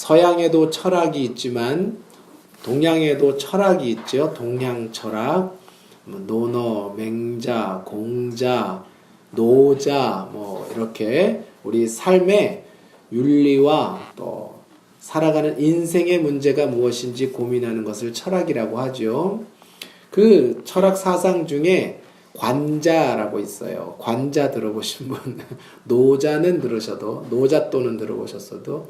서양에도 철학이 있지만 동양에도 철학이 있죠. 동양 철학, 논어, 맹자, 공자, 노자, 이렇게 우리 삶의 윤리와 또 살아가는 인생의 문제가 무엇인지 고민하는 것을 철학이라고 하죠. 그 철학 사상 중에 관자라고 있어요. 관자 들어보신 분, 노자는 들으셔도, 노자또는 들어보셨어도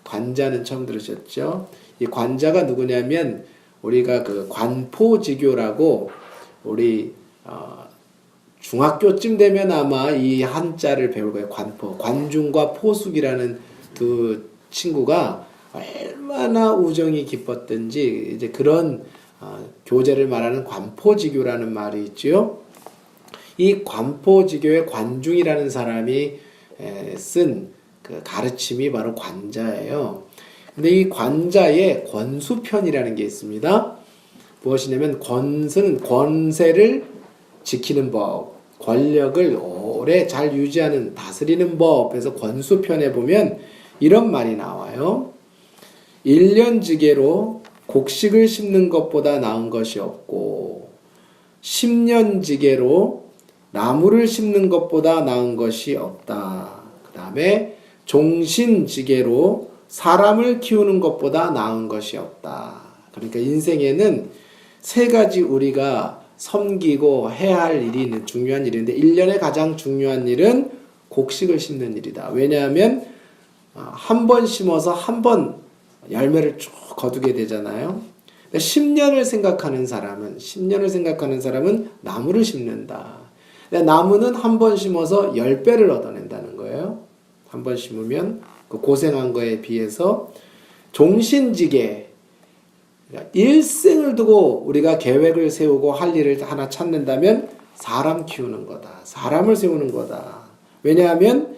관자는 처음 들으셨죠? 이 관자가 누구냐면 우리가 그 관포지교라고 우리 중학교쯤 되면 아마 이 한자를 배울 거예요. 관포, 관중과 포숙이라는 두 친구가 얼마나 우정이 깊었든지 이제 그런 교제를 말하는 관포지교라는 말이 있죠. 이 관포지교의 관중이라는 사람이 쓴 그 가르침이 바로 관자예요. 근데 이 관자에 권수편이라는 게 있습니다. 무엇이냐면 권은 권세를 지키는 법, 권력을 오래 잘 유지하는 다스리는 법. 그래서 권수편에 보면 이런 말이 나와요. 1년지게로 곡식을 심는 것보다 나은 것이 없고 10년지게로 나무를 심는 것보다 나은 것이 없다. 그 다음에 종신지게로 사람을 키우는 것보다 나은 것이 없다. 그러니까 인생에는 세 가지 우리가 섬기고 해야 할 일이 있는 중요한 일인데 1년에 가장 중요한 일은 곡식을 심는 일이다. 왜냐하면 한 번 심어서 한 번 열매를 쭉 거두게 되잖아요. 10년을 생각하는 사람은 나무를 심는다. 나무는 한 번 심어서 10배를 얻어낸다는 거예요. 한 번 심으면 그 고생한 거에 비해서 종신지게 일생을 두고 우리가 계획을 세우고 할 일을 하나 찾는다면 사람 키우는 거다. 사람을 세우는 거다. 왜냐하면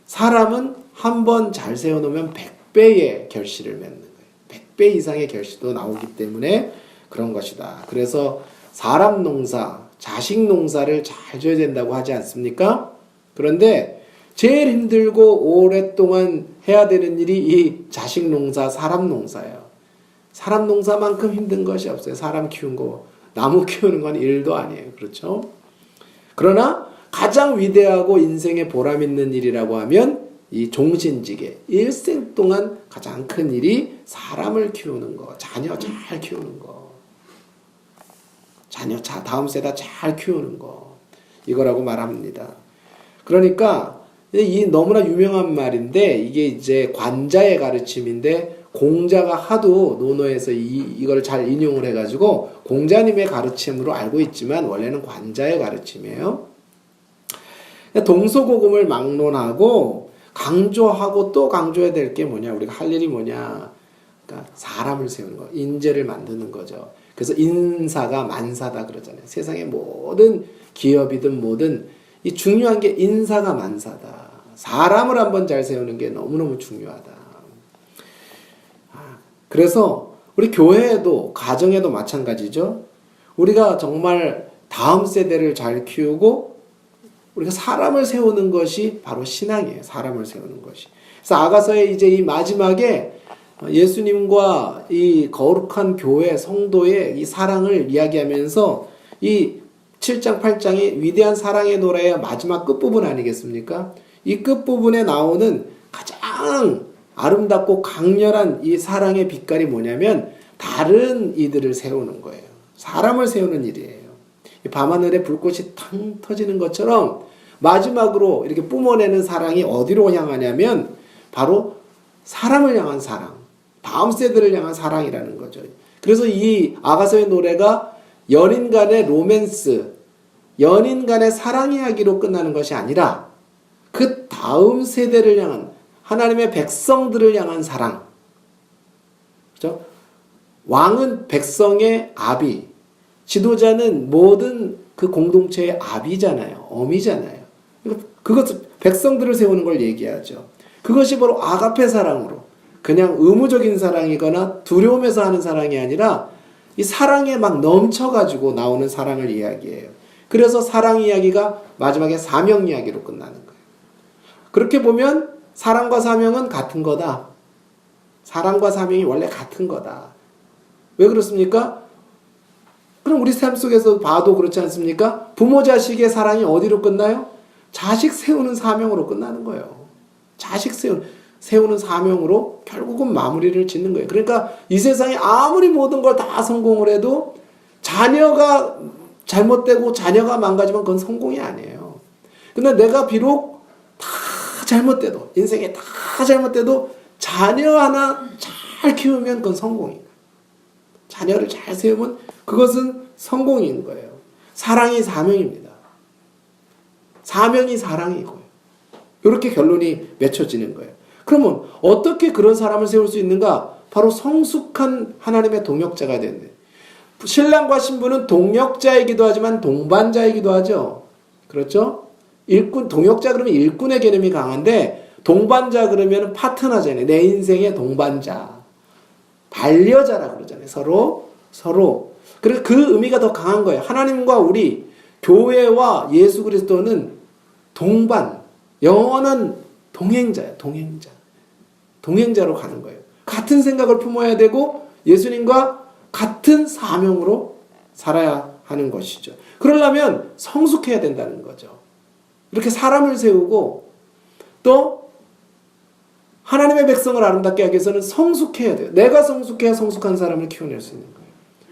사람은 한 번 잘 세워놓으면 100배의 결실을 맺는 거예요. 100배 이상의 결실도 나오기 때문에 그런 것이다. 그래서 사람 농사, 자식 농사를 잘 줘야 된다고 하지 않습니까? 그런데 제일 힘들고 오랫동안 해야 되는 일이 이 자식 농사, 사람 농사예요. 사람 농사만큼 힘든 것이 없어요. 사람 키운 거, 나무 키우는 건 일도 아니에요. 그렇죠? 그러나 가장 위대하고 인생에 보람 있는 일이라고 하면 이 종신지게, 일생 동안 가장 큰 일이 사람을 키우는 거, 자녀 잘 키우는 거. 자녀 다음 세대 잘 키우는 거. 이거라고 말합니다. 그러니까 이 너무나 유명한 말인데 이게 이제 관자의 가르침인데 공자가 하도 논어에서 이걸 잘 인용을 해가지고 공자님의 가르침으로 알고 있지만 원래는 관자의 가르침이에요. 동서고금을 막론하고 강조하고 또 강조해야 될 게 뭐냐, 우리가 할 일이 뭐냐, 그러니까 사람을 세우는 거, 인재를 만드는 거죠. 그래서 인사가 만사다 그러잖아요. 세상의 모든 기업이든 뭐든 이 중요한 게 인사가 만사다. 사람을 한번 잘 세우는 게 너무너무 중요하다. 그래서 우리 교회에도 가정에도 마찬가지죠. 우리가 정말 다음 세대를 잘 키우고 우리가 사람을 세우는 것이 바로 신앙이에요. 사람을 세우는 것이. 그래서 아가서의 이제 이 마지막에 예수님과 이 거룩한 교회 성도의 이 사랑을 이야기하면서 이 7장 8장이 위대한 사랑의 노래의 마지막 끝부분 아니겠습니까? 이 끝부분에 나오는 가장 아름답고 강렬한 이 사랑의 빛깔이 뭐냐면 다른 이들을 세우는 거예요. 사람을 세우는 일이에요. 밤하늘에 불꽃이 탕 터지는 것처럼 마지막으로 이렇게 뿜어내는 사랑이 어디로 향하냐면 바로 사람을 향한 사랑, 다음 세대를 향한 사랑이라는 거죠. 그래서 이 아가서의 노래가 연인 간의 로맨스, 연인 간의 사랑 이야기로 끝나는 것이 아니라 그 다음 세대를 향한 하나님의 백성들을 향한 사랑. 그렇죠? 왕은 백성의 아비, 지도자는 모든 그 공동체의 아비잖아요. 어미잖아요. 그것 백성들을 세우는 걸 얘기하죠. 그것이 바로 아가페 사랑으로 그냥 의무적인 사랑이거나 두려움에서 하는 사랑이 아니라 이 사랑에 막 넘쳐가지고 나오는 사랑을 이야기해요. 그래서 사랑 이야기가 마지막에 사명 이야기로 끝나는 거예요. 그렇게 보면 사랑과 사명은 같은 거다. 사랑과 사명이 원래 같은 거다. 왜 그렇습니까? 그럼 우리 삶 속에서 봐도 그렇지 않습니까? 부모 자식의 사랑이 어디로 끝나요? 자식 세우는 사명으로 끝나는 거예요. 자식 세우는 사명으로 결국은 마무리를 짓는 거예요. 그러니까 이 세상에 아무리 모든 걸 다 성공을 해도 자녀가 잘못되고 자녀가 망가지면 그건 성공이 아니에요. 근데 내가 비록 다 잘못돼도, 인생에 다 잘못돼도 자녀 하나 잘 키우면 그건 성공이에요. 자녀를 잘 세우면 그것은 성공인 거예요. 사랑이 사명입니다. 사명이 사랑이고요. 이렇게 결론이 맺혀지는 거예요. 그러면 어떻게 그런 사람을 세울 수 있는가? 바로 성숙한 하나님의 동역자가 되는데, 신랑과 신부는 동역자이기도 하지만 동반자이기도 하죠. 그렇죠? 일꾼, 동역자 그러면 일꾼의 개념이 강한데, 동반자 그러면 파트너잖아요. 내 인생의 동반자. 반려자라 그러잖아요. 서로. 그래서 그 의미가 더 강한 거예요. 하나님과 우리, 교회와 예수 그리스도는 동반, 영원한 동행자예요. 동행자로 가는 거예요. 같은 생각을 품어야 되고 예수님과 같은 사명으로 살아야 하는 것이죠. 그러려면 성숙해야 된다는 거죠. 이렇게 사람을 세우고 또 하나님의 백성을 아름답게 하기 위해서는 성숙해야 돼요. 내가 성숙해야 성숙한 사람을 키워낼 수 있는 거예요.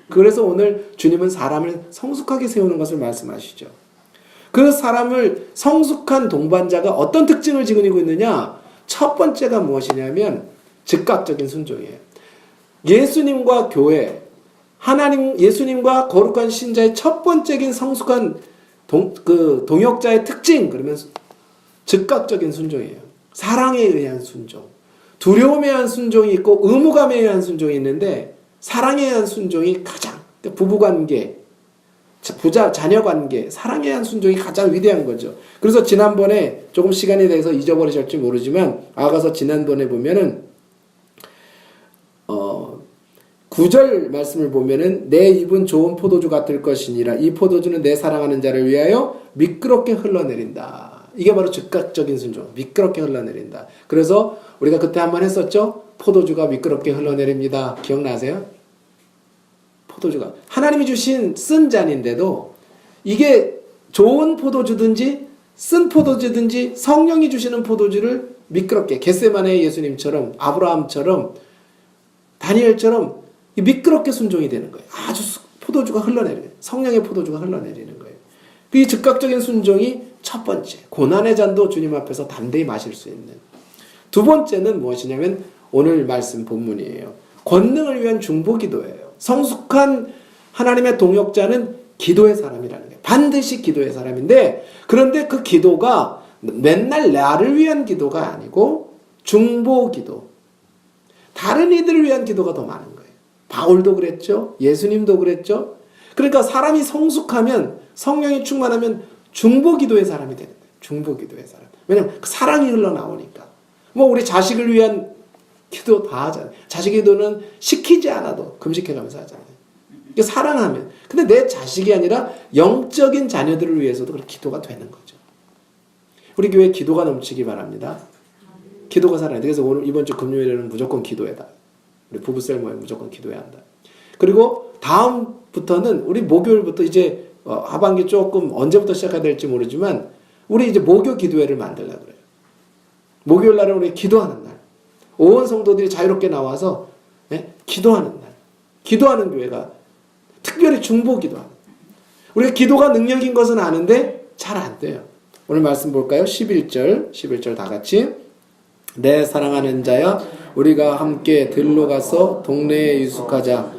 그래서 오늘 주님은 사람을 성숙하게 세우는 것을 말씀하시죠. 그 사람을 성숙한 동반자가 어떤 특징을 지니고 있느냐? 첫 번째가 무엇이냐면 즉각적인 순종이에요. 예수님과 교회, 예수님과 거룩한 신자의 첫 번째인 성숙한 동역자의 특징, 그러면 즉각적인 순종이에요. 사랑에 의한 순종. 두려움에 의한 순종이 있고 의무감에 의한 순종이 있는데 사랑에 의한 순종이 가장, 부부관계, 자녀관계, 사랑에 의한 순종이 가장 위대한 거죠. 그래서 지난번에 조금 시간이 돼서 잊어버리실지 모르지만 아가서 지난번에 보면은 9절 말씀을 보면은 내 입은 좋은 포도주 같을 것이니라. 이 포도주는 내 사랑하는 자를 위하여 미끄럽게 흘러내린다. 이게 바로 즉각적인 순종. 미끄럽게 흘러내린다. 그래서 우리가 그때 한번 했었죠. 포도주가 미끄럽게 흘러내립니다. 기억나세요? 포도주가 하나님이 주신 쓴 잔인데도 이게 좋은 포도주든지 쓴 포도주든지 성령이 주시는 포도주를 미끄럽게, 겟세마네의 예수님처럼, 아브라함처럼, 다니엘처럼 미끄럽게 순종이 되는 거예요. 아주 포도주가 흘러내리는 거예요. 성령의 포도주가 흘러내리는 거예요. 이 즉각적인 순종이 첫 번째, 고난의 잔도 주님 앞에서 담대히 마실 수 있는. 두 번째는 무엇이냐면 오늘 말씀 본문이에요. 권능을 위한 중보기도예요. 성숙한 하나님의 동역자는 기도의 사람이라는 거예요. 반드시 기도의 사람인데, 그런데 그 기도가 맨날 나를 위한 기도가 아니고 중보기도, 다른 이들을 위한 기도가 더 많은 거예요. 바울도 그랬죠. 예수님도 그랬죠. 그러니까 사람이 성숙하면, 성령이 충만하면 중보기도의 사람이 되는 거예요. 중보기도의 사람. 왜냐면 그 사랑이 흘러나오니까. 우리 자식을 위한 기도 다 하잖아요. 자식 기도는 시키지 않아도 금식해가면서 하잖아요. 사랑하면. 근데 내 자식이 아니라 영적인 자녀들을 위해서도 그렇게 기도가 되는 거죠. 우리 교회 기도가 넘치기 바랍니다. 기도가 살아야 돼. 그래서 오늘 이번 주 금요일에는 무조건 기도해다. 우리 부부셀 모임 무조건 기도해야 한다. 그리고 다음부터는 우리 목요일부터 이제 하반기 조금 언제부터 시작해야 될지 모르지만 우리 이제 목요 기도회를 만들려고 그래요. 목요일 날은 우리 기도하는 날. 온 성도들이 자유롭게 나와서 기도하는 날. 기도하는 교회가 특별히 중보 기도하는. 우리가 기도가 능력인 것은 아는데 잘 안 돼요. 오늘 말씀 볼까요? 11절 다 같이. 내 사랑하는 자야, 우리가 함께 들로 가서 동네에 유숙하자.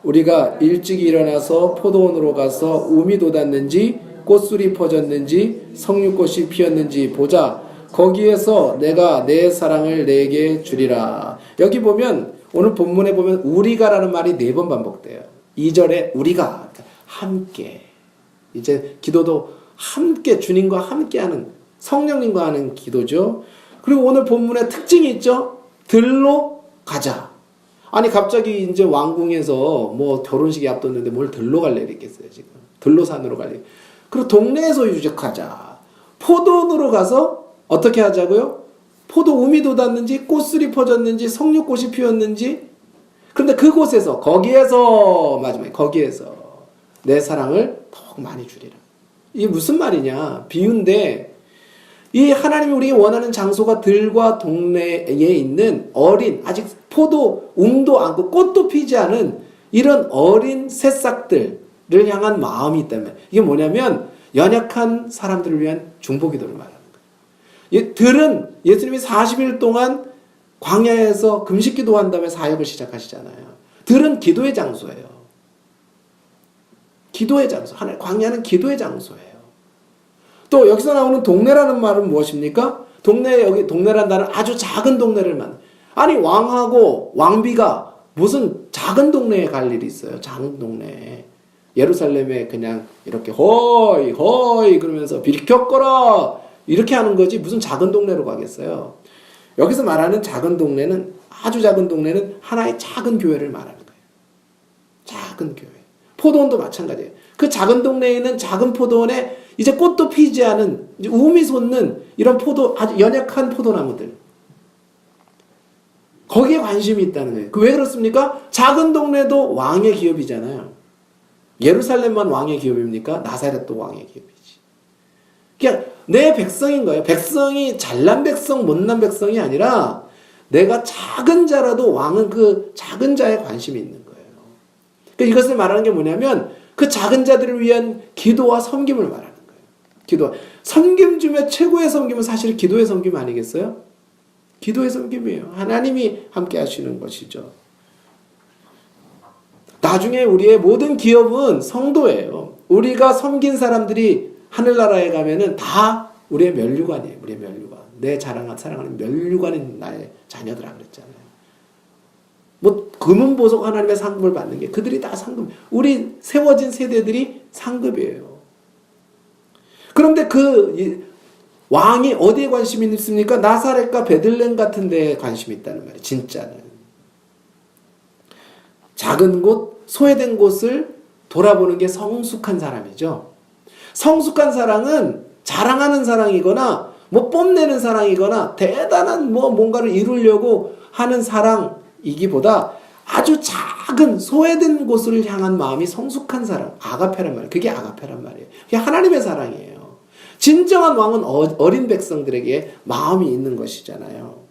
우리가 일찍 일어나서 포도원으로 가서 우미 돋았는지 꽃술이 퍼졌는지 석류꽃이 피었는지 보자. 거기에서 내가 내 사랑을 내게 주리라. 여기 보면 오늘 본문에 보면 우리가라는 말이 4번 반복돼요. 2절에 우리가 함께, 이제 기도도 함께, 주님과 함께하는, 성령님과 하는 기도죠. 그리고 오늘 본문에 특징이 있죠. 들로 가자. 아니 갑자기 이제 왕궁에서 결혼식이 앞뒀는데 뭘 들로 갈 일이 있겠어요. 지금 들로산으로 갈 일. 그리고 동네에서 유적하자. 포도원으로 가서 어떻게 하자고요? 포도 um이 돋았는지 꽃술이 퍼졌는지 석류꽃이 피었는지. 그런데 그곳에서 거기에서 마지막에 거기에서 내 사랑을 더욱 많이 주리라. 이게 무슨 말이냐? 비유인데 이 하나님이 우리가 원하는 장소가 들과 동네에 있는 어린 아직 포도 um도 않고 꽃도 피지 않은 이런 어린 새싹들을 향한 마음이 있다면 이게 뭐냐면 연약한 사람들을 위한 중보기도를 말하는 거예요. 들은 예수님이 40일 동안 광야에서 금식기도한 다음에 사역을 시작하시잖아요. 들은 기도의 장소예요. 기도의 장소. 광야는 기도의 장소예요. 또 여기서 나오는 동네라는 말은 무엇입니까? 여기 동네라는 단어는 아주 작은 동네를 만. 아니 왕하고 왕비가 무슨 작은 동네에 갈 일이 있어요. 작은 동네에. 예루살렘에 그냥 이렇게 허이 허이 그러면서 비켜거라 이렇게 하는 거지 무슨 작은 동네로 가겠어요. 여기서 말하는 작은 동네는 아주 작은 동네는 하나의 작은 교회를 말하는 거예요. 작은 교회. 포도원도 마찬가지예요. 그 작은 동네에 있는 작은 포도원에 이제 꽃도 피지 않은 um이 솟는 이런 아주 연약한 포도나무들. 거기에 관심이 있다는 거예요. 왜 그렇습니까? 작은 동네도 왕의 기업이잖아요. 예루살렘만 왕의 기업입니까? 나사렛도 왕의 기업이지. 그러니까 내 백성인 거예요. 백성이 잘난 백성, 못난 백성이 아니라 내가 작은 자라도 왕은 그 작은 자에 관심이 있는 거예요. 그러니까 이것을 말하는 게 뭐냐면 그 작은 자들을 위한 기도와 섬김을 말하는 거예요. 기도. 섬김 중에 최고의 섬김은 사실 기도의 섬김 아니겠어요? 기도의 섬김이에요. 하나님이 함께 하시는 것이죠. 나중에 우리의 모든 기업은 성도예요. 우리가 섬긴 사람들이 하늘나라에 가면은 다 우리의 면류관이에요. 우리의 면류관. 내 사랑하는 면류관인 나의 자녀들아 그랬잖아요. 뭐 금은 보석 하나님의 상급을 받는 게 그들이 다 상급. 우리 세워진 세대들이 상급이에요. 그런데 그 왕이 어디에 관심이 있습니까? 나사렛과 베들레헴 같은 데에 관심이 있다는 말이에요. 진짜는. 작은 곳, 소외된 곳을 돌아보는 게 성숙한 사람이죠. 성숙한 사랑은 자랑하는 사랑이거나 뭐 뽐내는 사랑이거나 대단한 뭐 뭔가를 이루려고 하는 사랑이기보다 아주 작은 소외된 곳을 향한 마음이 성숙한 사랑, 아가페란 말이에요. 그게 아가페란 말이에요. 그게 하나님의 사랑이에요. 진정한 왕은 어린 백성들에게 마음이 있는 것이잖아요.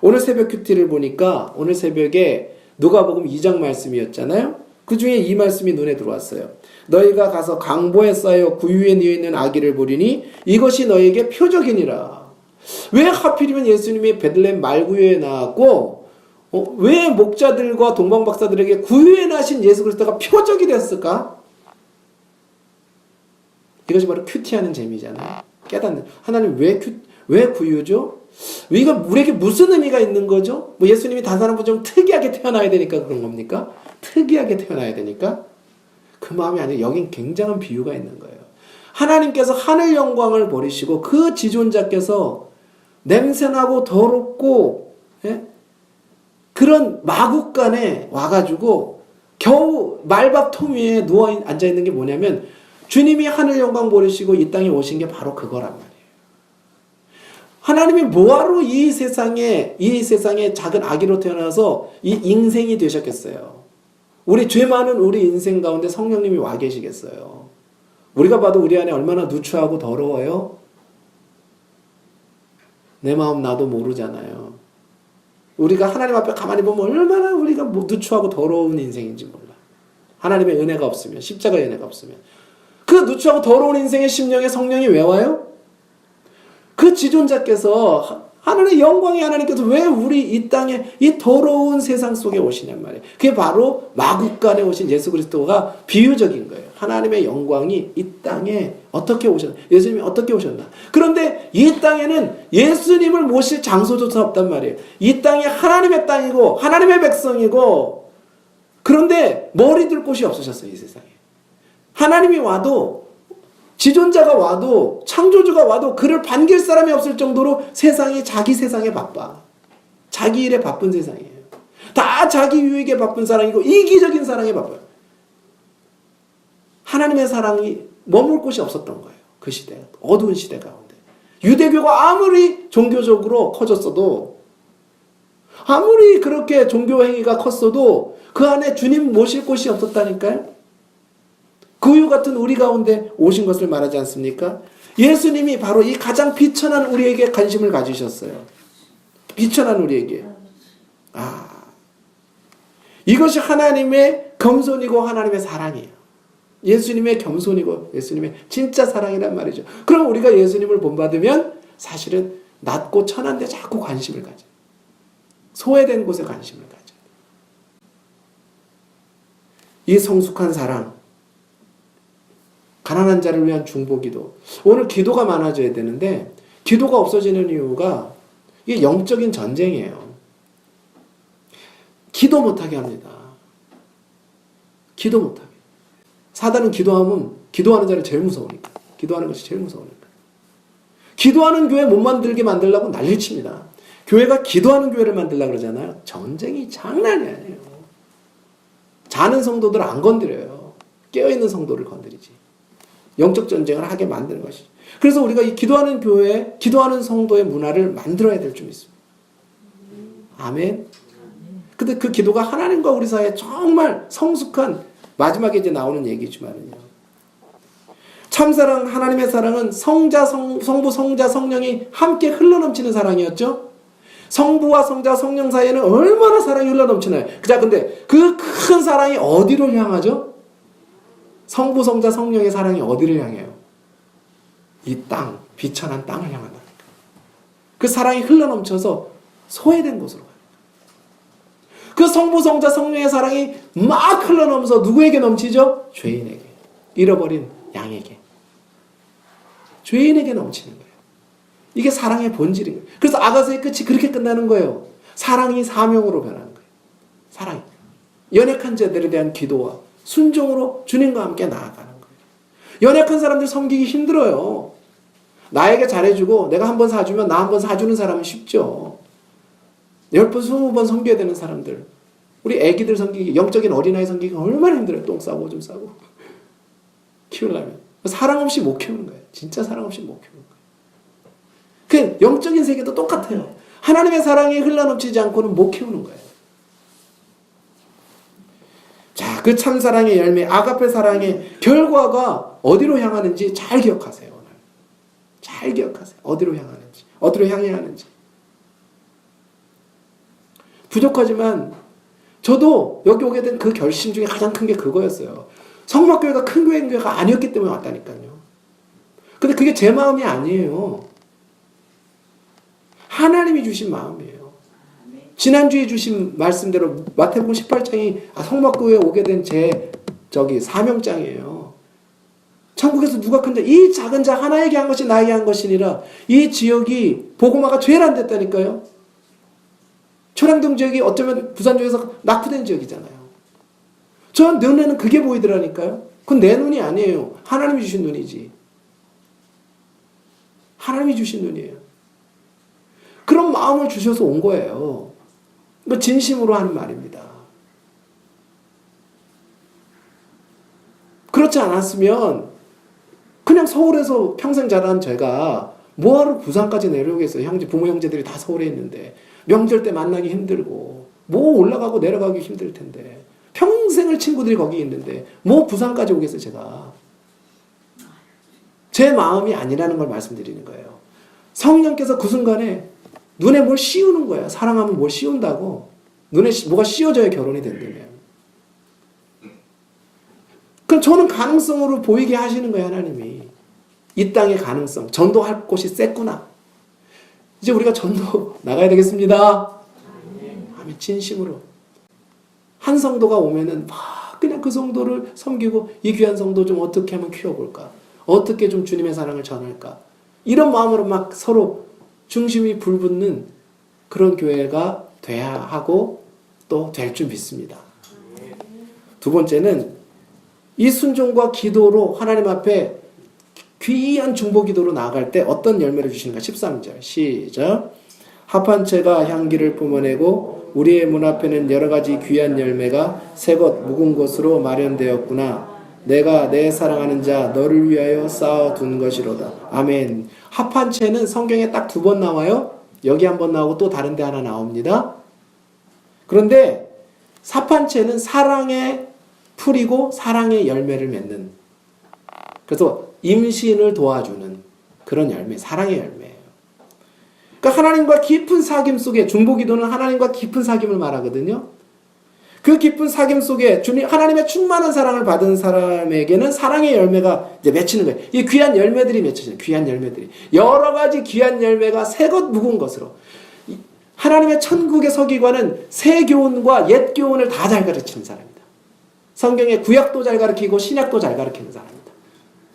오늘 새벽 큐티를 보니까 오늘 새벽에 누가복음 2장 말씀이었잖아요. 그 중에 이 말씀이 눈에 들어왔어요. 너희가 가서 강보에 쌓여 구유에 뉘어 있는 아기를 보리니 이것이 너희에게 표적이니라. 왜 하필이면 예수님이 베들레헴 말구유에 나왔고 왜 목자들과 동방박사들에게 구유에 나신 예수 그리스도가 표적이 됐을까? 이것이 바로 큐티하는 재미잖아요. 깨닫는. 하나님 왜 구유죠? 이거 우리에게 무슨 의미가 있는 거죠? 뭐 예수님이 다른 사람보다 좀 특이하게 태어나야 되니까 그런 겁니까? 특이하게 태어나야 되니까? 그 마음이 아니에요. 여긴 굉장한 비유가 있는 거예요. 하나님께서 하늘 영광을 버리시고 그 지존자께서 냄새나고 더럽고 그런 마국간에 와가지고 겨우 말밥통 위에 누워 앉아있는 게 뭐냐면 주님이 하늘 영광 버리시고 이 땅에 오신 게 바로 그거란 말이에요. 하나님이 뭐하러 이 세상에 작은 아기로 태어나서 이 인생이 되셨겠어요. 우리 죄 많은 우리 인생 가운데 성령님이 와 계시겠어요. 우리가 봐도 우리 안에 얼마나 누추하고 더러워요. 내 마음 나도 모르잖아요. 우리가 하나님 앞에 가만히 보면 얼마나 우리가 누추하고 더러운 인생인지 몰라. 하나님의 은혜가 없으면, 십자가의 은혜가 없으면. 그 누추하고 더러운 인생의 심령에 성령이 왜 와요? 그 지존자께서 하늘의 영광의 하나님께서 왜 우리 이 땅에 이 더러운 세상 속에 오시냔 말이에요. 그게 바로 마국간에 오신 예수 그리스도가 비유적인 거예요. 하나님의 영광이 이 땅에 어떻게 오셨나? 예수님이 어떻게 오셨나? 그런데 이 땅에는 예수님을 모실 장소조차 없단 말이에요. 이 땅이 하나님의 땅이고 하나님의 백성이고 그런데 머리 둘 곳이 없으셨어요. 이 세상에. 하나님이 와도 지존자가 와도 창조주가 와도 그를 반길 사람이 없을 정도로 세상이 자기 세상에 바빠. 자기 일에 바쁜 세상이에요. 다 자기 유익에 바쁜 사랑이고 이기적인 사랑에 바빠요. 하나님의 사랑이 머물 곳이 없었던 거예요. 그 시대, 어두운 시대 가운데. 유대교가 아무리 종교적으로 커졌어도, 아무리 그렇게 종교 행위가 컸어도 그 안에 주님 모실 곳이 없었다니까요. 구유 같은 우리 가운데 오신 것을 말하지 않습니까? 예수님이 바로 이 가장 비천한 우리에게 관심을 가지셨어요. 비천한 우리에게. 이것이 하나님의 겸손이고 하나님의 사랑이에요. 예수님의 겸손이고 예수님의 진짜 사랑이란 말이죠. 그럼 우리가 예수님을 본받으면 사실은 낮고 천한 데 자꾸 관심을 가져요. 소외된 곳에 관심을 가져요. 이 성숙한 사랑, 가난한 자를 위한 중보기도. 오늘 기도가 많아져야 되는데 기도가 없어지는 이유가 이게 영적인 전쟁이에요. 기도 못하게 합니다. 기도 못하게. 사단은 기도하는 자를 제일 무서우니까. 기도하는 것이 제일 무서우니까. 기도하는 교회 못 만들게 만들려고 난리칩니다. 교회가 기도하는 교회를 만들려고 그러잖아요. 전쟁이 장난이 아니에요. 자는 성도들 안 건드려요. 깨어있는 성도를 건드리지. 영적 전쟁을 하게 만드는 것이죠. 그래서 우리가 이 기도하는 교회, 기도하는 성도의 문화를 만들어야 될 줄 믿습니다. 아멘. 근데 그 기도가 하나님과 우리 사이에 정말 성숙한, 마지막에 이제 나오는 얘기지만요. 참사랑, 하나님의 사랑은 성부, 성자, 성령이 함께 흘러넘치는 사랑이었죠. 성부와 성자, 성령 사이에는 얼마나 사랑이 흘러넘치나요? 자, 근데 그 큰 사랑이 어디로 향하죠? 성부, 성자, 성령의 사랑이 어디를 향해요? 이 땅, 비천한 땅을 향한다. 그 사랑이 흘러넘쳐서 소외된 곳으로 가요. 그 성부, 성자, 성령의 사랑이 막 흘러넘어서 누구에게 넘치죠? 죄인에게. 잃어버린 양에게. 죄인에게 넘치는 거예요. 이게 사랑의 본질인 거예요. 그래서 아가서의 끝이 그렇게 끝나는 거예요. 사랑이 사명으로 변하는 거예요. 사랑이. 연약한 자들에 대한 기도와 순종으로 주님과 함께 나아가는 거예요. 연약한 사람들 섬기기 힘들어요. 나에게 잘해주고 내가 한 번 사주면 나 한 번 사주는 사람은 쉽죠. 10번, 20번 섬겨야 되는 사람들. 우리 애기들 섬기기, 영적인 어린아이 섬기기가 얼마나 힘들어요. 똥 싸고 오줌 싸고. 키우려면. 사랑 없이 못 키우는 거예요. 진짜 사랑 없이 못 키우는 거예요. 그 영적인 세계도 똑같아요. 하나님의 사랑이 흘러넘치지 않고는 못 키우는 거예요. 자, 그 참사랑의 열매, 아가페 사랑의 결과가 어디로 향하는지 잘 기억하세요. 오늘. 잘 기억하세요. 어디로 향하는지. 어디로 향해야 하는지. 부족하지만 저도 여기 오게 된 그 결심 중에 가장 큰 게 그거였어요. 성막교회가 큰 교회가 아니었기 때문에 왔다니까요. 근데 그게 제 마음이 아니에요. 하나님이 주신 마음이에요. 지난주에 주신 말씀대로 마태복음 18장이 성막교회에 오게 된 제 사명장이에요. 천국에서 누가 큰 자, 이 작은 자 하나에게 한 것이 나에게 한 것이니라. 이 지역이 보고마가 제일 안 됐다니까요. 초량동 지역이 어쩌면 부산 중에서 낙후된 지역이잖아요. 저 눈에는 그게 보이더라니까요. 그건 내 눈이 아니에요. 하나님이 주신 눈이지. 하나님이 주신 눈이에요. 그런 마음을 주셔서 온 거예요. 진심으로 하는 말입니다. 그렇지 않았으면 그냥 서울에서 평생 자란 제가 뭐하러 부산까지 내려오겠어요. 부모 형제들이 다 서울에 있는데 명절 때 만나기 힘들고 뭐 올라가고 내려가기 힘들 텐데 평생을 친구들이 거기 있는데 뭐 부산까지 오겠어요. 제가 제 마음이 아니라는 걸 말씀드리는 거예요. 성령께서 그 순간에 눈에 뭘 씌우는 거야. 사랑하면 뭘 씌운다고. 눈에 뭐가 씌워져야 결혼이 된다면. 그럼 저는 가능성으로 보이게 하시는 거예요. 하나님이. 이 땅의 가능성. 전도할 곳이 셌구나. 이제 우리가 전도 나가야 되겠습니다. 아멘. 진심으로. 한 성도가 오면은 막 그냥 그 성도를 섬기고 이 귀한 성도 좀 어떻게 하면 키워볼까. 어떻게 좀 주님의 사랑을 전할까. 이런 마음으로 막 서로 중심이 불붙는 그런 교회가 돼야 하고 또 될 줄 믿습니다. 두 번째는 이 순종과 기도로 하나님 앞에 귀한 중보기도로 나아갈 때 어떤 열매를 주시는가. 13절 시작. 합한 채가 향기를 뿜어내고 우리의 문 앞에는 여러 가지 귀한 열매가 새것 묵은 것으로 마련되었구나. 내가 내 사랑하는 자 너를 위하여 쌓아둔 것이로다. 아멘. 합한 채는 성경에 딱 2번 나와요. 여기 한 번 나오고 또 다른 데 하나 나옵니다. 그런데 사판채는 사랑의 풀이고 사랑의 열매를 맺는, 그래서 임신을 도와주는 그런 열매, 사랑의 열매예요. 그러니까 하나님과 깊은 사귐 속에, 중보기도는 하나님과 깊은 사귐을 말하거든요. 그 깊은 사귐 속에 주님 하나님의 충만한 사랑을 받은 사람에게는 사랑의 열매가 이제 맺히는 거예요. 이 귀한 열매들이 맺혀져요. 귀한 열매들이 여러 가지 귀한 열매가 새 것 묵은 것으로. 하나님의 천국의 서기관은 새 교훈과 옛 교훈을 다 잘 가르치는 사람입니다. 성경의 구약도 잘 가르치고 신약도 잘 가르치는 사람입니다.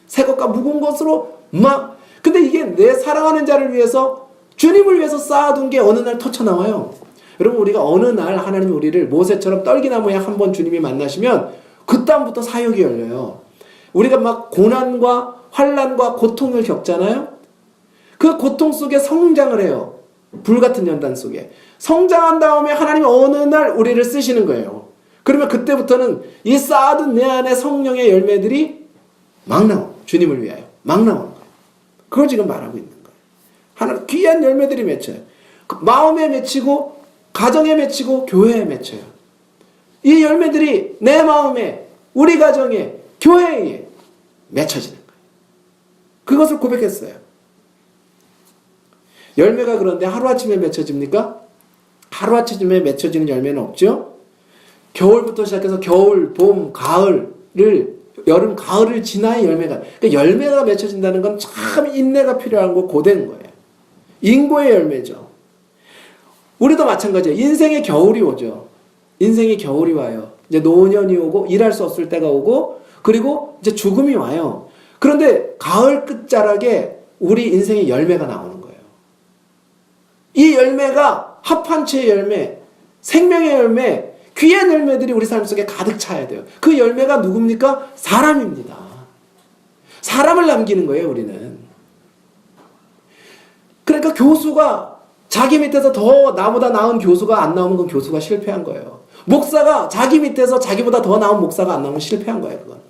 새 것과 묵은 것으로 막. 근데 이게 내 사랑하는 자를 위해서, 주님을 위해서 쌓아둔 게 어느 날 터쳐나와요. 여러분, 우리가 어느 날 하나님이 우리를 모세처럼 떨기나무에 한번 주님이 만나시면 그다음부터 사역이 열려요. 우리가 막 고난과 환난과 고통을 겪잖아요. 그 고통 속에 성장을 해요. 불같은 연단 속에 성장한 다음에 하나님이 어느 날 우리를 쓰시는 거예요. 그러면 그때부터는 이 쌓아둔 내 안에 성령의 열매들이 막 나와요. 주님을 위하여 막 나오는 거예요. 그걸 지금 말하고 있는 거예요. 하나님 귀한 열매들이 맺혀요. 마음에 맺히고 가정에 맺히고 교회에 맺혀요. 이 열매들이 내 마음에, 우리 가정에, 교회에 맺혀지는 거예요. 그것을 고백했어요. 열매가 그런데 하루아침에 맺혀집니까? 하루아침에 맺혀지는 열매는 없죠. 겨울부터 시작해서 겨울, 봄, 가을을, 여름, 가을을 지나야 열매가, 그러니까 열매가 맺혀진다는 건 참 인내가 필요한 거, 고된 거예요. 인고의 열매죠. 우리도 마찬가지예요. 인생의 겨울이 오죠. 인생의 겨울이 와요. 이제 노년이 오고 일할 수 없을 때가 오고, 그리고 이제 죽음이 와요. 그런데 가을 끝자락에 우리 인생의 열매가 나오는 거예요. 이 열매가 합한채의 열매, 생명의 열매, 귀한 열매들이 우리 삶 속에 가득 차야 돼요. 그 열매가 누굽니까? 사람입니다. 사람을 남기는 거예요, 우리는. 그러니까 교수가 자기 밑에서 더 나보다 나은 교수가 안 나오면 그건 교수가 실패한 거예요. 목사가 자기 밑에서 자기보다 더 나은 목사가 안 나오면 실패한 거예요, 그건.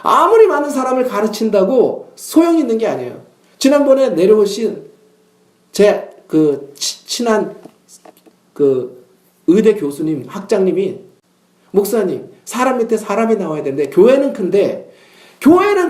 아무리 많은 사람을 가르친다고 소용이 있는 게 아니에요. 지난번에 내려오신 제 친한 의대 교수님, 학장님이, 목사님, 사람 밑에 사람이 나와야 되는데 교회는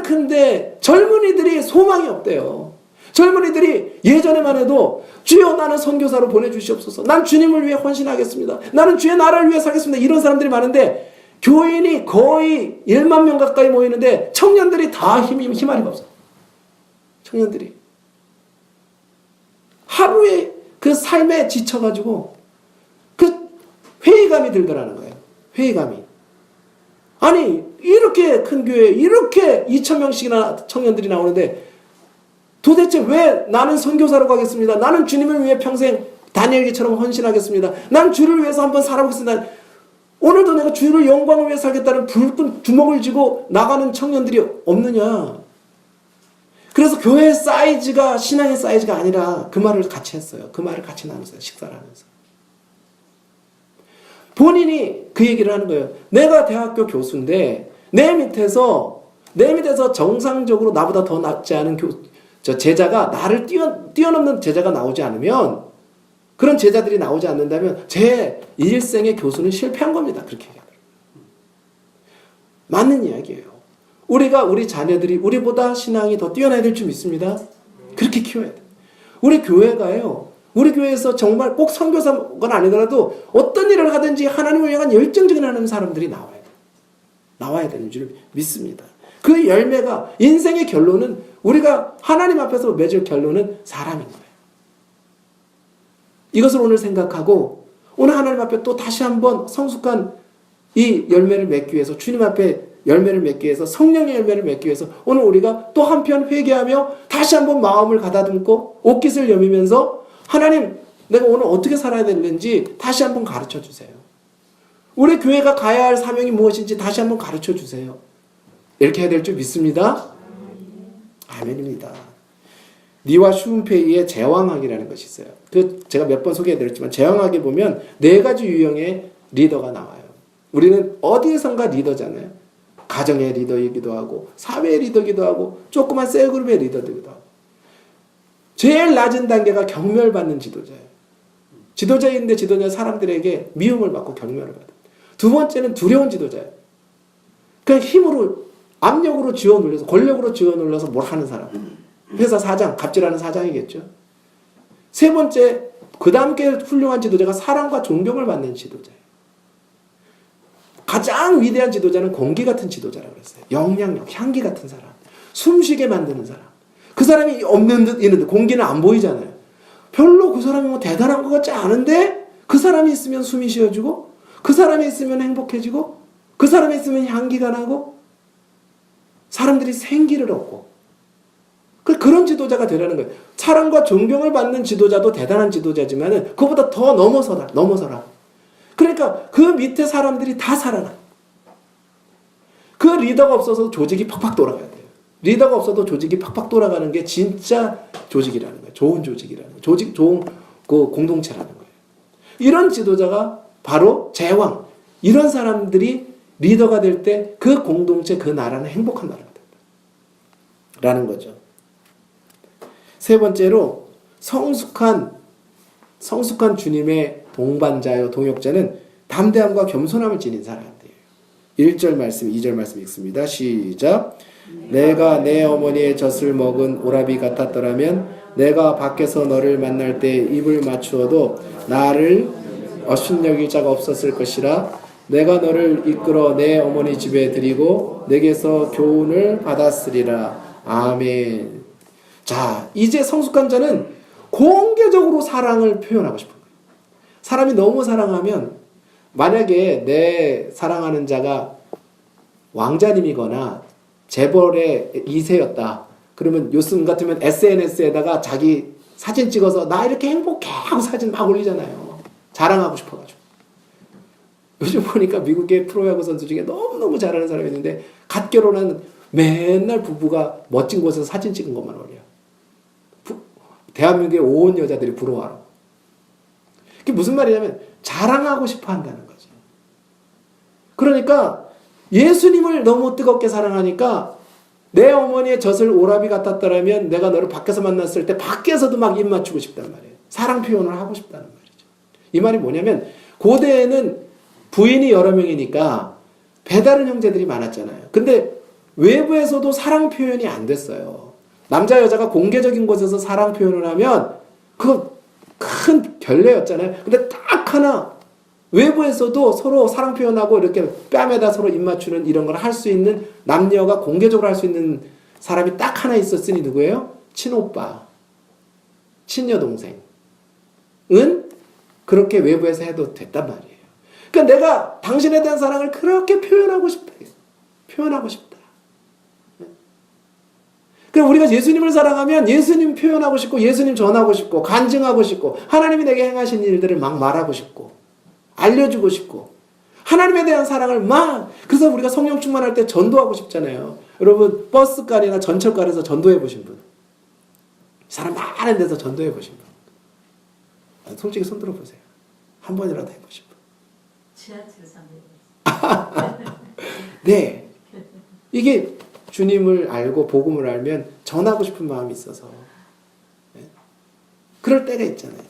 큰데 젊은이들이 소망이 없대요. 젊은이들이 예전에만 해도 주여 나는 선교사로 보내주시옵소서. 난 주님을 위해 헌신하겠습니다. 나는 주의 나라를 위해 살겠습니다. 이런 사람들이 많은데 교인이 거의 1만 명 가까이 모이는데 청년들이 다 희망이 없어. 청년들이 하루에 그 삶에 지쳐가지고 그 회의감이 들더라는 거예요. 회의감이. 아니 이렇게 큰 교회에 이렇게 2,000명씩이나 청년들이 나오는데 도대체 왜 나는 선교사로 가겠습니다. 나는 주님을 위해 평생 다니엘기처럼 헌신하겠습니다. 난 주를 위해서 한번 살아보겠습니다. 오늘도 내가 주를 영광을 위해 살겠다는 불끈 주먹을 쥐고 나가는 청년들이 없느냐. 그래서 교회의 사이즈가 신앙의 사이즈가 아니라 그 말을 같이 했어요. 그 말을 같이 나눴어요. 식사를 하면서. 본인이 그 얘기를 하는 거예요. 내가 대학교 교수인데 내 밑에서 정상적으로 나보다 더 낫지 않은 제자가 나를 뛰어넘는 제자가 나오지 않으면, 그런 제자들이 나오지 않는다면 제 일생의 교수는 실패한 겁니다. 그렇게 얘기하더라고요. 맞는 이야기예요. 우리 자녀들이 우리보다 신앙이 더 뛰어나야 될 줄 믿습니다. 그렇게 키워야 돼요. 우리 교회가요. 우리 교회에서 정말 꼭 선교사건 아니더라도 어떤 일을 하든지 하나님을 향한 열정적인 하는 사람들이 나와야 돼요. 나와야 되는 줄 믿습니다. 그 열매가, 인생의 결론은, 우리가 하나님 앞에서 맺을 결론은 사람인 거예요. 이것을 오늘 생각하고 오늘 하나님 앞에 또 다시 한번 성숙한 이 열매를 맺기 위해서, 주님 앞에 열매를 맺기 위해서, 성령의 열매를 맺기 위해서 오늘 우리가 또 한편 회개하며 다시 한번 마음을 가다듬고 옷깃을 여미면서 하나님, 내가 오늘 어떻게 살아야 되는지 다시 한번 가르쳐 주세요. 우리 교회가 가야 할 사명이 무엇인지 다시 한번 가르쳐 주세요. 이렇게 해야 될 줄 믿습니다. 아멘입니다. 니와 슈운페이의 제왕학이라는 것이 있어요. 제가 몇 번 소개해드렸지만 제왕학에 보면 4가지 유형의 리더가 나와요. 우리는 어디에선가 리더잖아요. 가정의 리더이기도 하고 사회의 리더이기도 하고 조그만 셀그룹의 리더이기도 하고. 제일 낮은 단계가 경멸받는 지도자예요. 지도자인데 지도자 사람들에게 미움을 받고 경멸을 받아요. 두 번째는 두려운 지도자예요. 그냥 힘으로 압력으로 쥐어 눌러서 권력으로 쥐어 눌러서 뭘 하는 사람. 회사 사장, 갑질하는 사장이겠죠. 세 번째, 그 다음 게 훌륭한 지도자가 사랑과 존경을 받는 지도자예요. 가장 위대한 지도자는 공기 같은 지도자라고 그랬어요. 영향력, 향기 같은 사람. 숨쉬게 만드는 사람. 그 사람이 없는 듯 있는 듯 공기는 안 보이잖아요. 별로 그 사람이 뭐 대단한 것 같지 않은데 그 사람이 있으면 숨이 쉬어지고 그 사람이 있으면 행복해지고 그 사람이 있으면 향기가 나고 사람들이 생기를 얻고 그런 지도자가 되라는 거예요. 사랑과 존경을 받는 지도자도 대단한 지도자지만은 그보다 더 넘어서라. 그러니까 그 밑에 사람들이 다 살아나. 그 리더가 없어서 조직이 팍팍 돌아가야 돼요. 리더가 없어도 조직이 팍팍 돌아가는 게 진짜 조직이라는 거예요. 좋은 조직이라는 거예요. 좋은 그 공동체라는 거예요. 이런 지도자가 바로 제왕. 이런 사람들이 리더가 될 때 그 공동체, 그 나라는 행복한 나라가 된다. 라는 거죠. 세 번째로 성숙한 주님의 동반자요, 동역자는 담대함과 겸손함을 지닌 사람들이에요. 1절 말씀, 2절 말씀 읽습니다. 시작. 내가 내 어머니의 젖을 먹은 오라비 같았더라면 내가 밖에서 너를 만날 때 입을 맞추어도 나를 업신여길 자가 없었을 것이라. 내가 너를 이끌어 내 어머니 집에 드리고 내게서 교훈을 받았으리라. 아멘. 자, 이제 성숙한 자는 공개적으로 사랑을 표현하고 싶은 거예요. 사람이 너무 사랑하면 만약에 내 사랑하는 자가 왕자님이거나 재벌의 2세였다. 그러면 요즘 같으면 SNS에다가 자기 사진 찍어서 나 이렇게 행복해 하고 사진 막 올리잖아요. 자랑하고 싶어가지고. 요즘 보니까 미국의 프로야구 선수 중에 너무너무 잘하는 사람이 있는데 갓 결혼한 맨날 부부가 멋진 곳에서 사진 찍은 것만 올려. 대한민국의 온 여자들이 부러워하라고. 그게 무슨 말이냐면 자랑하고 싶어 한다는 거죠. 그러니까 예수님을 너무 뜨겁게 사랑하니까 내 어머니의 젖을 오라비 같았더라면 내가 너를 밖에서 만났을 때 밖에서도 막 입 맞추고 싶단 말이에요. 사랑 표현을 하고 싶다는 말이죠. 이 말이 뭐냐면 고대에는 부인이 여러 명이니까 배다른 형제들이 많았잖아요. 근데 외부에서도 사랑 표현이 안 됐어요. 남자 여자가 공개적인 곳에서 사랑 표현을 하면 그거 큰 결례였잖아요. 근데 딱 하나 외부에서도 서로 사랑 표현하고 이렇게 뺨에다 서로 입 맞추는 이런 걸 할 수 있는 남녀가 공개적으로 할 수 있는 사람이 딱 하나 있었으니 누구예요? 친오빠, 친여동생은 그렇게 외부에서 해도 됐단 말이에요. 그러니까 내가 당신에 대한 사랑을 그렇게 표현하고 싶다. 표현하고 싶다. 그럼 우리가 예수님을 사랑하면 예수님 표현하고 싶고 예수님 전하고 싶고 간증하고 싶고 하나님이 내게 행하신 일들을 막 말하고 싶고 알려주고 싶고 하나님에 대한 사랑을 그래서 우리가 성령 충만할 때 전도하고 싶잖아요. 여러분 버스깔이나 전철깔에서 전도해 보신 분, 사람 많은 데서 전도해 보신 분, 솔직히 손 들어보세요. 한 번이라도 해보신 분. 지하철 네, 이게 주님을 알고 복음을 알면 전하고 싶은 마음이 있어서 그럴 때가 있잖아요.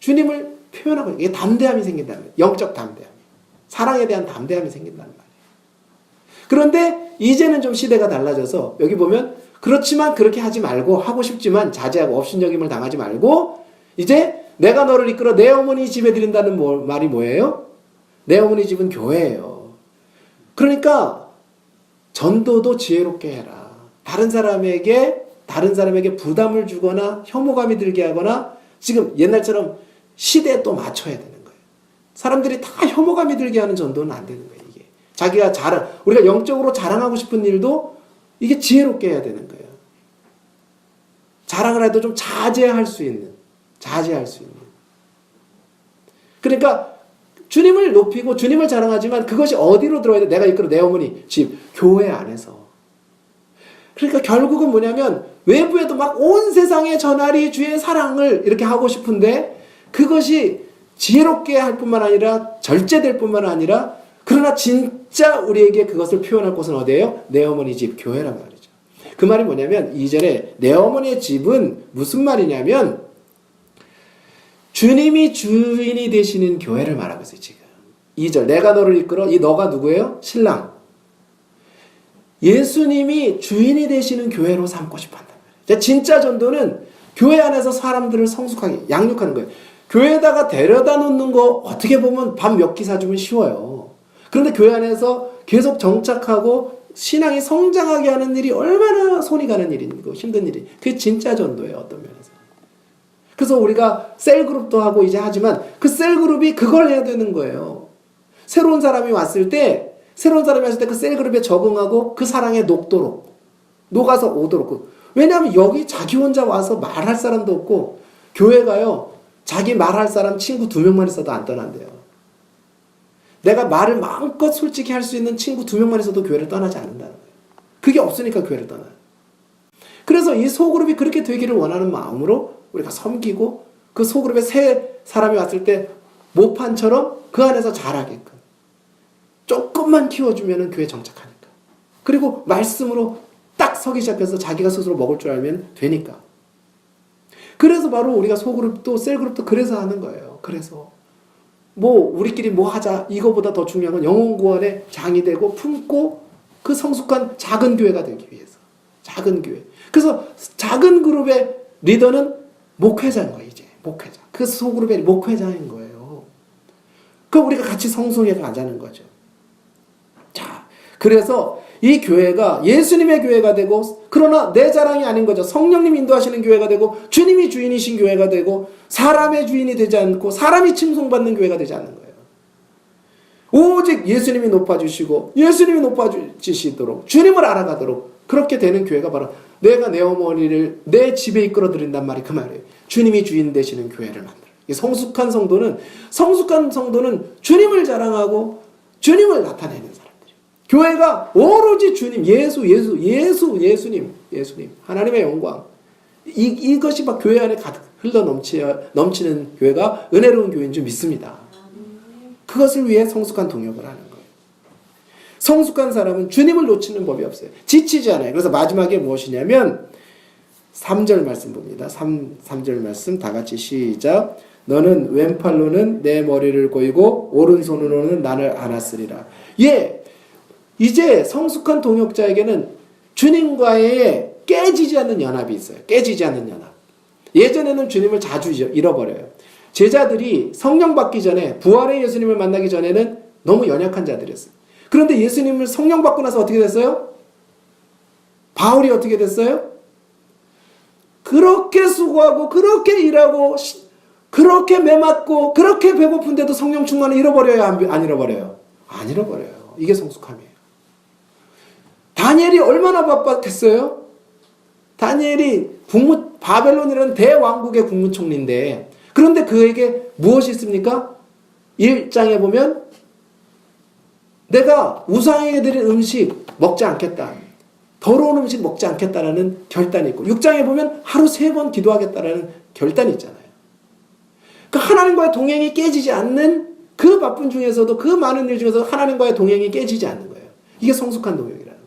주님을 표현하고 이게 담대함이 생긴다는 거예요. 영적 담대함, 사랑에 대한 담대함이 생긴다는 말이에요. 그런데 이제는 좀 시대가 달라져서 여기 보면 그렇지만 그렇게 하지 말고 하고 싶지만 자제하고 업신여김을 당하지 말고 이제 내가 너를 이끌어 내 어머니 집에 드린다는 말이 뭐예요? 내 어머니 집은 교회예요. 그러니까 전도도 지혜롭게 해라. 다른 사람에게 부담을 주거나 혐오감이 들게 하거나 지금 옛날처럼 시대에 또 맞춰야 되는 거예요. 사람들이 다 혐오감이 들게 하는 전도는 안 되는 거예요. 이게 자기가 우리가 영적으로 자랑하고 싶은 일도 이게 지혜롭게 해야 되는 거예요. 자랑을 해도 좀 자제할 수 있는. 그러니까 주님을 높이고 주님을 자랑하지만 그것이 어디로 들어야 돼? 내가 이끌어 내 어머니 집, 교회 안에서. 그러니까 결국은 뭐냐면 외부에도 막 온 세상에 전하리 주의 사랑을 이렇게 하고 싶은데 그것이 지혜롭게 할 뿐만 아니라 절제될 뿐만 아니라 그러나 진짜 우리에게 그것을 표현할 곳은 어디예요? 내 어머니 집, 교회란 말이죠. 그 말이 뭐냐면 2절에 내 어머니의 집은 무슨 말이냐면 주님이 주인이 되시는 교회를 말하고 있어요, 지금. 2절 내가 너를 이끌어. 이 너가 누구예요? 신랑. 예수님이 주인이 되시는 교회로 삼고 싶어 한단 말이에요. 진짜 전도는 교회 안에서 사람들을 성숙하게 양육하는 거예요. 교회에다가 데려다 놓는 거 어떻게 보면 밥 몇 끼 사주면 쉬워요. 그런데 교회 안에서 계속 정착하고 신앙이 성장하게 하는 일이 얼마나 손이 가는 일이고 힘든 일이. 그게 진짜 전도예요, 어떤 면에서. 그래서 우리가 셀그룹도 하고 이제 하지만 그 셀그룹이 그걸 해야 되는 거예요. 새로운 사람이 왔을 때 그 셀그룹에 적응하고 그 사랑에 녹도록, 녹아서 오도록. 왜냐하면 여기 자기 혼자 와서 말할 사람도 없고, 교회가요 자기 말할 사람 친구 2명만 있어도 안 떠난대요. 내가 말을 마음껏 솔직히 할 수 있는 친구 2명만 있어도 교회를 떠나지 않는다는 거예요. 그게 없으니까 교회를 떠나요. 그래서 이 소그룹이 그렇게 되기를 원하는 마음으로 우리가 섬기고, 그 소그룹에 새 사람이 왔을 때 모판처럼 그 안에서 자라게끔 조금만 키워주면 교회 정착하니까. 그리고 말씀으로 딱 서기 시작해서 자기가 스스로 먹을 줄 알면 되니까. 그래서 바로 우리가 소그룹도 셀그룹도 그래서 하는 거예요. 그래서 뭐 우리끼리 뭐 하자, 이거보다 더 중요한 건 영혼 구원의 장이 되고 품고 그 성숙한 작은 교회가 되기 위해서. 작은 교회. 그래서 작은 그룹의 리더는 목회자인 거예요, 이제. 목회자. 그 소그룹의 목회자인 거예요. 그럼 우리가 같이 성숙해 가자는 거죠. 자, 그래서 이 교회가 예수님의 교회가 되고, 그러나 내 자랑이 아닌 거죠. 성령님 인도하시는 교회가 되고, 주님이 주인이신 교회가 되고, 사람의 주인이 되지 않고 사람이 칭송받는 교회가 되지 않는 거예요. 오직 예수님이 높아주시고 예수님이 높아주시도록 주님을 알아가도록 그렇게 되는 교회가 바로 내가 내 어머니를 내 집에 이끌어들인단 말이 그 말이에요. 주님이 주인 되시는 교회를 만들어요. 성숙한 성도는 주님을 자랑하고 주님을 나타내는 사람들이에요. 교회가 오로지 주님, 예수님 하나님의 영광, 이것이 막 교회 안에 가득 흘러 넘치는 교회가 은혜로운 교회인 줄 믿습니다. 그것을 위해 성숙한 동역을 하는 거예요. 성숙한 사람은 주님을 놓치는 법이 없어요. 지치지 않아요. 그래서 마지막에 무엇이냐면 3절 말씀 봅니다. 3절 말씀 다 같이 시작. 너는 왼팔로는 내 머리를 고이고 오른손으로는 나를 안았으리라. 예, 이제 성숙한 동역자에게는 주님과의 깨지지 않는 연합이 있어요. 깨지지 않는 연합. 예전에는 주님을 자주 잃어버려요. 제자들이 성령 받기 전에, 부활의 예수님을 만나기 전에는 너무 연약한 자들이었어요. 그런데 예수님을 성령 받고 나서 어떻게 됐어요? 바울이 어떻게 됐어요? 그렇게 수고하고 그렇게 일하고 그렇게 매맞고 그렇게 배고픈데도 성령 충만을 잃어버려요? 안 잃어버려요? 안 잃어버려요. 이게 성숙함이에요. 다니엘이 얼마나 바빴겠어요? 다니엘이 바벨론이라는 대왕국의 국무총리인데, 그런데 그에게 무엇이 있습니까? 1장에 보면 내가 우상에게 드린 음식 먹지 않겠다, 더러운 음식 먹지 않겠다라는 결단이 있고, 6장에 보면 하루 3번 기도하겠다라는 결단이 있잖아요. 그 하나님과의 동행이 깨지지 않는 그 바쁜 중에서도, 그 많은 일 중에서 하나님과의 동행이 깨지지 않는 거예요. 이게 성숙한 동역이라는 거예요.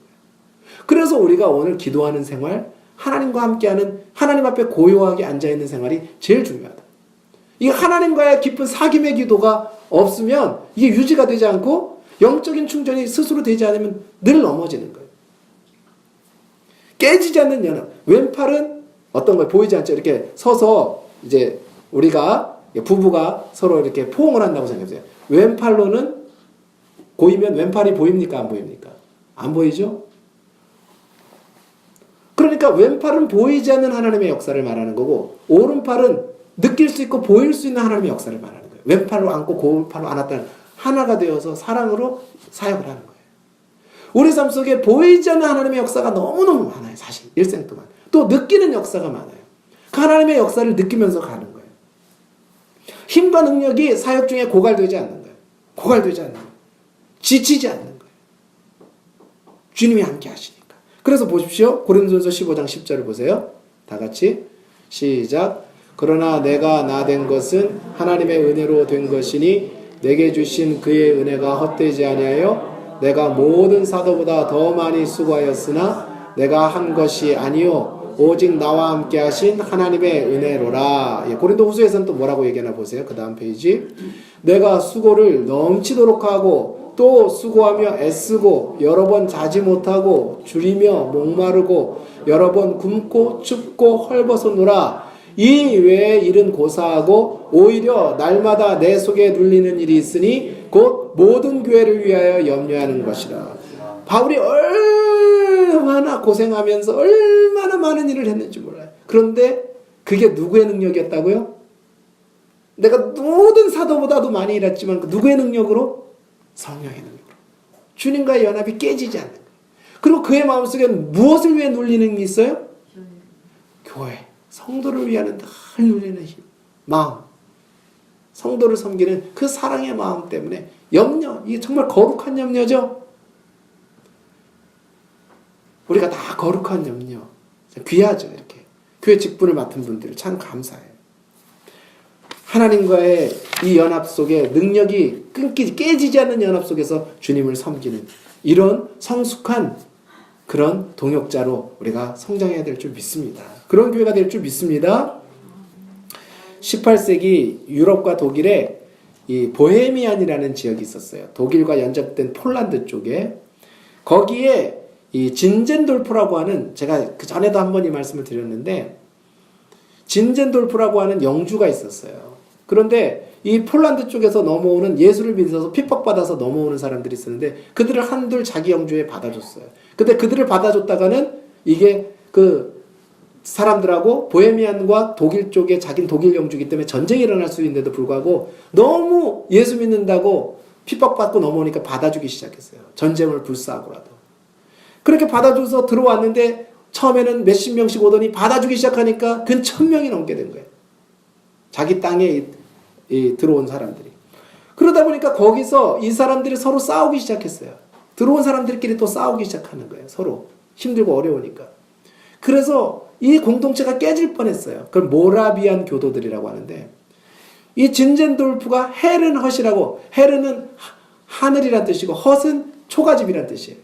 그래서 우리가 오늘 기도하는 생활, 하나님과 함께하는, 하나님 앞에 고요하게 앉아있는 생활이 제일 중요하다. 이 하나님과의 깊은 사귐의 기도가 없으면 이게 유지가 되지 않고 영적인 충전이 스스로 되지 않으면 늘 넘어지는 거예요. 깨지지 않는 연합. 왼팔은 어떤 거예요? 보이지 않죠? 이렇게 서서 이제 우리가 부부가 서로 이렇게 포옹을 한다고 생각해보세요. 왼팔로는 고이면 왼팔이 보입니까? 안 보입니까? 안 보이죠? 그러니까 왼팔은 보이지 않는 하나님의 역사를 말하는 거고, 오른팔은 느낄 수 있고 보일 수 있는 하나님의 역사를 말하는 거예요. 왼팔로 안고 오른팔로 안았다는, 하나가 되어서 사랑으로 사역을 하는 거예요. 우리 삶 속에 보이지 않는 하나님의 역사가 너무너무 많아요. 사실 일생 동안. 또 느끼는 역사가 많아요. 그 하나님의 역사를 느끼면서 가는 거예요. 힘과 능력이 사역 중에 고갈되지 않는 거예요. 고갈되지 않는 거예요. 지치지 않는 거예요. 주님이 함께 하시니까. 그래서 보십시오. 고린도전서 15장 10절을 보세요. 다 같이 시작. 그러나 내가 나 된 것은 하나님의 은혜로 된 것이니 내게 주신 그의 은혜가 헛되지 아니하여 내가 모든 사도보다 더 많이 수고하였으나 내가 한 것이 아니요 오직 나와 함께 하신 하나님의 은혜로라. 고린도후서에서는 또 뭐라고 얘기하나 보세요. 그 다음 페이지. 내가 수고를 넘치도록 하고 또 수고하며 애쓰고 여러 번 자지 못하고 줄이며 목마르고 여러 번 굶고 춥고 헐벗었노라. 이 외의 일은 고사하고 오히려 날마다 내 속에 눌리는 일이 있으니 곧 모든 교회를 위하여 염려하는 것이라. 바울이 얼마나 고생하면서 얼마나 많은 일을 했는지 몰라요. 그런데 그게 누구의 능력이었다고요? 내가 모든 사도보다도 많이 일했지만 그 누구의 능력으로? 성령의 능력으로. 주님과의 연합이 깨지지 않는 거예요. 그리고 그의 마음속에 무엇을 위해 눌리는 게 있어요? 교회. 성도를 위하는 늘 눌리는 힘. 마음. 성도를 섬기는 그 사랑의 마음 때문에 염려. 이게 정말 거룩한 염려죠? 우리가 다 거룩한 염려. 귀하죠, 이렇게. 교회 직분을 맡은 분들 참 감사해요. 하나님과의 이 연합 속에 능력이 깨지지 않는 연합 속에서 주님을 섬기는 이런 성숙한 그런 동역자로 우리가 성장해야 될 줄 믿습니다. 그런 교회가 될 줄 믿습니다. 18세기 유럽과 독일에 이 보헤미안이라는 지역이 있었어요. 독일과 연접된 폴란드 쪽에. 거기에 이 진젠돌프라고 하는, 제가 그 전에도 한 번 이 말씀을 드렸는데, 진젠돌프라고 하는 영주가 있었어요. 그런데 이 폴란드 쪽에서 넘어오는 예수를 믿어서 핍박받아서 넘어오는 사람들이 있었는데 그들을 한둘 자기 영주에 받아줬어요. 근데 그들을 받아줬다가는 이게 그 사람들하고 보헤미안과 독일 쪽에 자기는 독일 영주이기 때문에 전쟁이 일어날 수 있는데도 불구하고 너무 예수 믿는다고 핍박받고 넘어오니까 받아주기 시작했어요. 전쟁을 불사하고라도. 그렇게 받아줘서 들어왔는데 처음에는 몇십 명씩 오더니 받아주기 시작하니까 근 1000명이 넘게 된 거예요. 자기 땅에 들어온 사람들이. 그러다 보니까 거기서 이 사람들이 서로 싸우기 시작했어요. 들어온 사람들끼리 또 싸우기 시작하는 거예요. 서로. 힘들고 어려우니까. 그래서 이 공동체가 깨질 뻔했어요. 그걸 모라비안 교도들이라고 하는데, 이 진젠돌프가 헤른헛이라고, 헤른은 하늘이란 뜻이고 헛은 초가집이란 뜻이에요.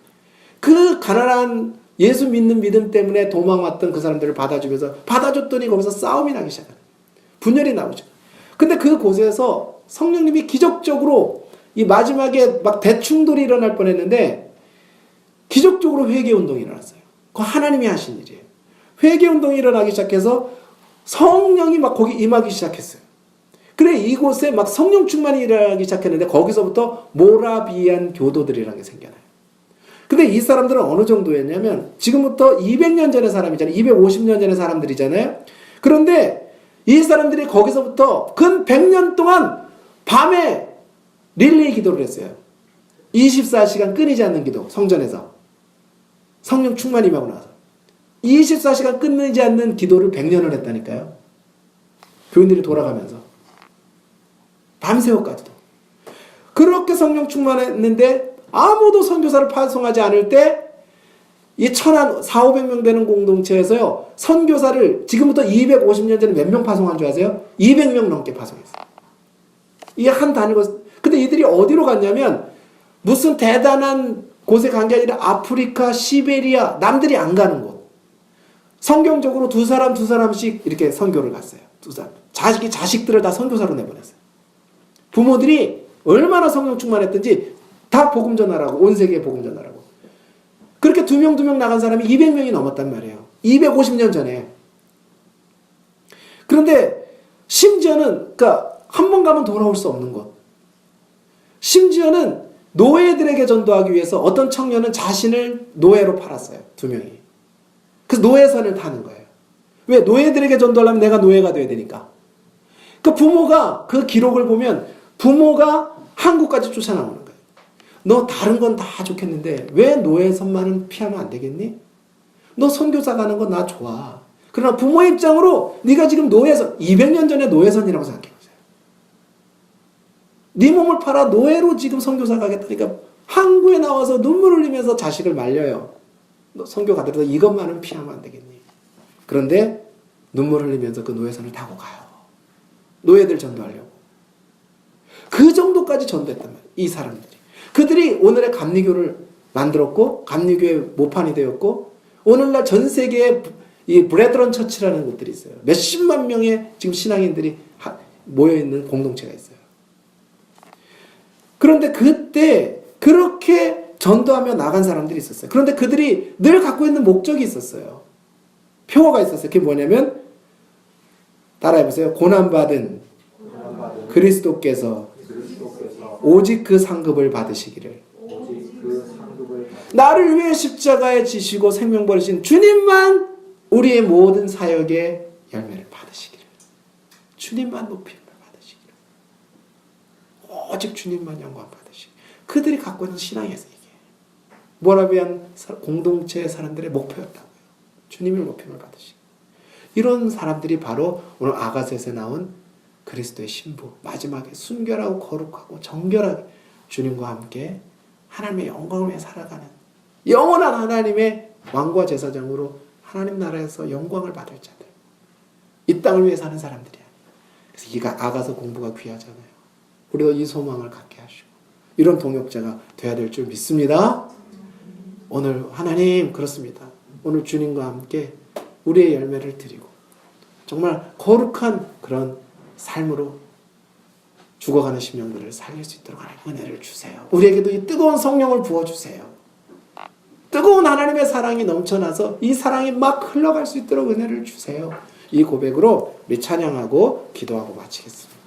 그 가난한 예수 믿는 믿음 때문에 도망왔던 그 사람들을 받아주면서 받아줬더니 거기서 싸움이 나기 시작하는 거예요. 분열이 나오죠. 근데 그 곳에서 성령님이 기적적으로 이 마지막에 막 대충돌이 일어날 뻔했는데 기적적으로 회개운동이 일어났어요. 그거 하나님이 하신 일이에요. 회개운동이 일어나기 시작해서 성령이 막 거기 임하기 시작했어요. 그래 이곳에 막 성령 충만이 일어나기 시작했는데 거기서부터 모라비안 교도들이라는 게 생겨나요. 근데 이 사람들은 어느 정도였냐면 지금부터 200년 전의 사람이잖아요. 250년 전의 사람들이잖아요. 그런데 이 사람들이 거기서부터 근 100년 동안 밤에 릴레이 기도를 했어요. 24시간 끊이지 않는 기도, 성전에서. 성령 충만히 임하고 나서. 24시간 끊이지 않는 기도를 100년을 했다니까요. 교인들이 돌아가면서. 밤새워까지도. 그렇게 성령 충만했는데 아무도 선교사를 파송하지 않을 때 이 4,500명 되는 공동체에서요, 선교사를 지금부터 250년 전에 몇 명 파송한 줄 아세요? 200명 넘게 파송했어요. 이게 한 단위고, 근데 이들이 어디로 갔냐면, 무슨 대단한 곳에 간 게 아니라 아프리카, 시베리아, 남들이 안 가는 곳. 성경적으로 두 사람씩 이렇게 선교를 갔어요. 두 사람. 자식들을 다 선교사로 내보냈어요. 부모들이 얼마나 성령 충만했든지 다 복음 전하라고, 온 세계에 복음 전하라고. 그렇게 두 명 나간 사람이 200명이 넘었단 말이에요. 250년 전에. 그런데 심지어는, 그러니까 한 번 가면 돌아올 수 없는 곳. 심지어는 노예들에게 전도하기 위해서 어떤 청년은 자신을 노예로 팔았어요. 2명이. 그래서 노예선을 타는 거예요. 왜? 노예들에게 전도하려면 내가 노예가 돼야 되니까. 그 부모가 그 기록을 보면 부모가 한국까지 쫓아나오는 거예요. 너 다른 건 다 좋겠는데 왜 노예선만은 피하면 안 되겠니? 너 선교사 가는 건 나 좋아. 그러나 부모의 입장으로 네가 지금 노예선, 200년 전에 노예선이라고 생각해보세요. 네 몸을 팔아 노예로 지금 선교사 가겠다니까 항구에 나와서 눈물 흘리면서 자식을 말려요. 너 선교 가더라도 이것만은 피하면 안 되겠니? 그런데 눈물 흘리면서 그 노예선을 타고 가요. 노예들 전도하려고. 그 정도까지 전도했단 말이에요. 이 사람들이. 그들이 오늘의 감리교를 만들었고 감리교의 모판이 되었고 오늘날 전 세계에 이 브레드런 처치라는 곳들이 있어요. 몇십만 명의 지금 신앙인들이 모여있는 공동체가 있어요. 그런데 그때 그렇게 전도하며 나간 사람들이 있었어요. 그런데 그들이 늘 갖고 있는 목적이 있었어요. 표어가 있었어요. 그게 뭐냐면 따라해보세요. 고난받은 그리스도께서 오직 그 상급을 받으시기를. 나를 위해 십자가에 지시고 생명 버리신 주님만 우리의 모든 사역의 열매를 받으시기를. 주님만 높임을 받으시기를. 오직 주님만 영광 받으시기를. 그들이 갖고 있는 신앙에서 이게 모라비안 공동체의 사람들의 목표였다고요. 주님을 높임을 받으시기를. 이런 사람들이 바로 오늘 아가서에서 나온 그리스도의 신부, 마지막에 순결하고 거룩하고 정결하게 주님과 함께 하나님의 영광을 위해 살아가는 영원한 하나님의 왕과 제사장으로 하나님 나라에서 영광을 받을 자들. 이 땅을 위해 사는 사람들이야. 그래서 이 아가서 공부가 귀하잖아요. 우리도 이 소망을 갖게 하시고 이런 동역자가 돼야 될 줄 믿습니다. 오늘 하나님 그렇습니다. 오늘 주님과 함께 우리의 열매를 드리고 정말 거룩한 그런 삶으로 죽어가는 심령들을 살릴 수 있도록 하나님 은혜를 주세요. 우리에게도 이 뜨거운 성령을 부어주세요. 뜨거운 하나님의 사랑이 넘쳐나서 이 사랑이 막 흘러갈 수 있도록 은혜를 주세요. 이 고백으로 우리 찬양하고 기도하고 마치겠습니다.